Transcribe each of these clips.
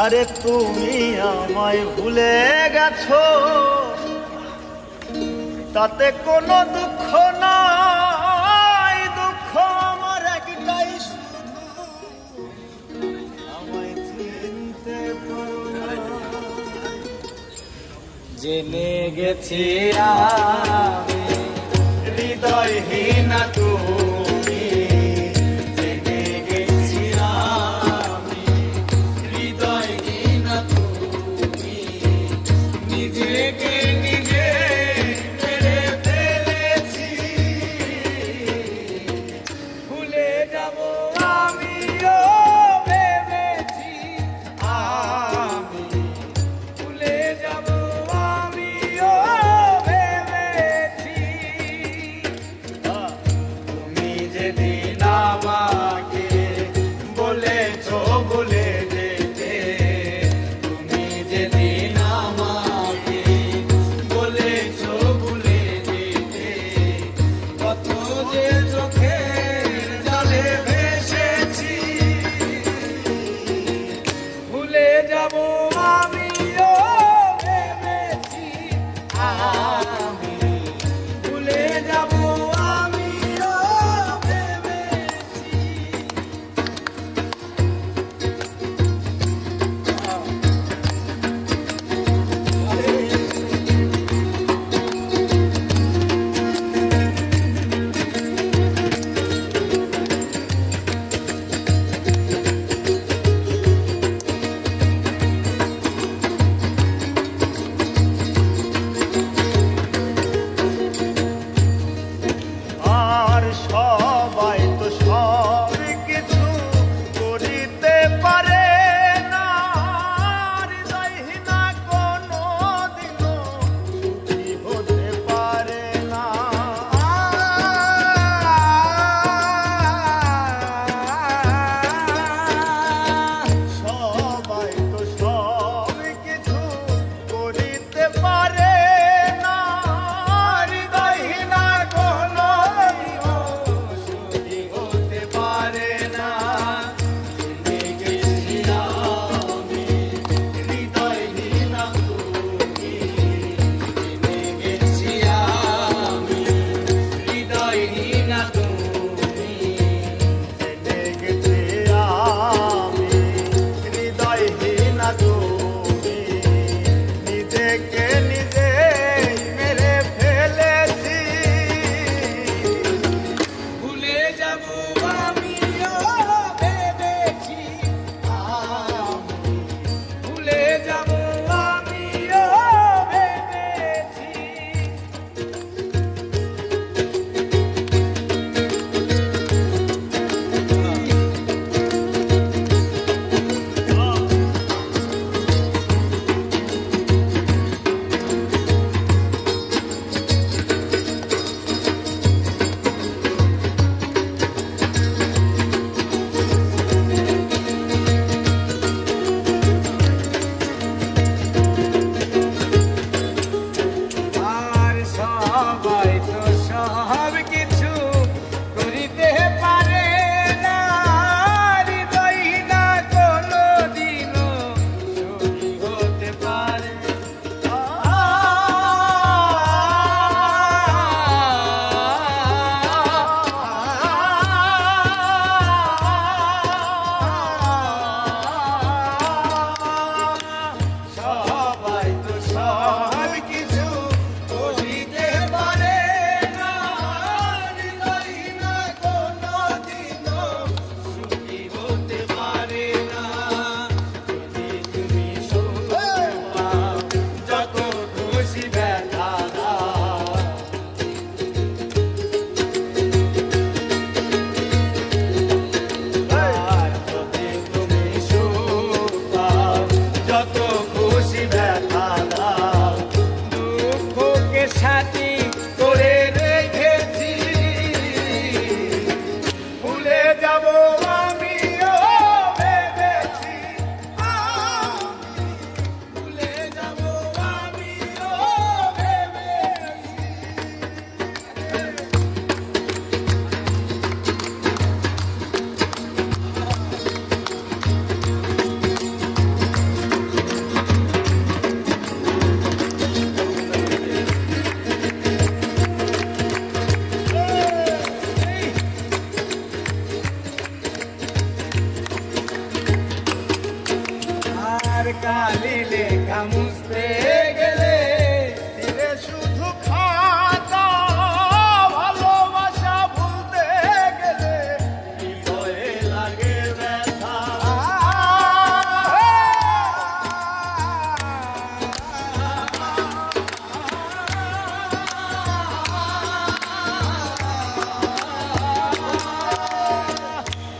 আরে তুমি আমায় ভুলে গেছো, তাতে কোনো দুঃখ নাই। দুঃখ আমার একটাই, শুধু আমায় চিনতে পারো না। জেনে গেছি আমি হৃদয়হীন তুমি, জেনে গেছি আমি হৃদয়হীন তুমি। নিজেকে নিজে মেরে ফেলেছি, ভুলে যাব আমিও ভেবেছি। আমি ভুলে যাব আমিও ভেবেছি। তুমি যেদিন আমাকে বলেছো ভুলে যেতে, তুমি যেদিন আমাকে বলেছো ভুলে যেতে, কত যে চোখের জলে ভেসেছি। ভুলে যাব আমিও ভেবেছি, আমি ভুলে যাব আমিও ভেবেছি। আর সবাই তো সব কিছু করিতে পারে না, হৃদয়হীনা কোনো দিনও সুখী হতে পারে না। সবাই তো সব কিছু করিতে পারে না, হৃদয়হীনা কোনো দিনও সুখী হতে পারে না। জেনে গেছি আমি হৃদয়হীনা তুমি, জেনে গেছি আমি হৃদয়হীনা তুমি, জেনে গেছি আমি হৃদয়হীনা তুমি। নিজেকে নিজে মেরে ফেলেছি, ভুলে যাব আমিও ভেবেছি। আমি ভুলে যাব আমিও ভেবেছি। কালি লেখা মুছতে গেলে ফিরে শুধু খাতা ভালোবাসা ভুলতে গেলে হৃদয়ে লাগে ব্যথা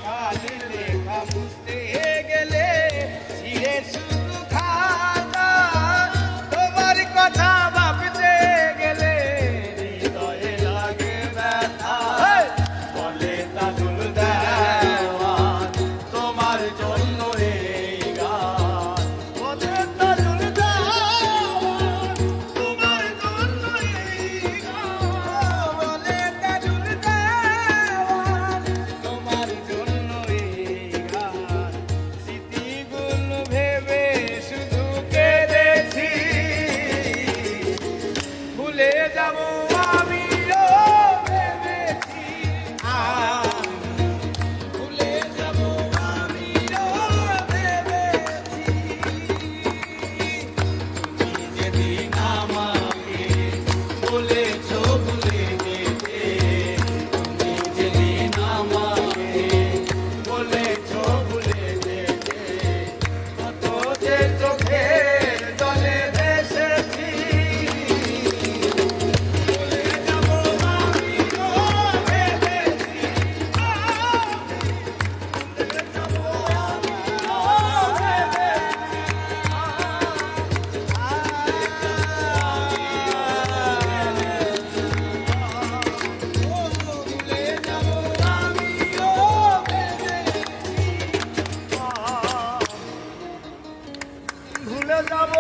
কালি লেখা মুছতে গেলে ছিঁড়ে শুধু খাতা তোমার কথা ভাবতে গেলে হৃদয়ে লাগে ব্যথা বলে তাজুল দেওয়ান তোমার জন্য এই গান বলে তাজুল দেওয়ান তোমার জন্য এই গান বলে তাজুল দেওয়ান তোমার জন্য এই গান স্মৃতিগুলো ভেবে শুধু কেঁদেছি ভুলে যাব আমিও ভেবেছি ভুলে যাব আমিও ভেবেছি তুমি যেদিন আমাকে বলেছো ভুলে যেতে তুমি যেদিন আমাকে বলেছো ভুলে যেতে কত যে চোখের জলে ভেসেছি ভুলে যাব আমিও ভেবেছি ভুলে যাব ভুলে যাব আমিও ভেবেছি ভুলে যাব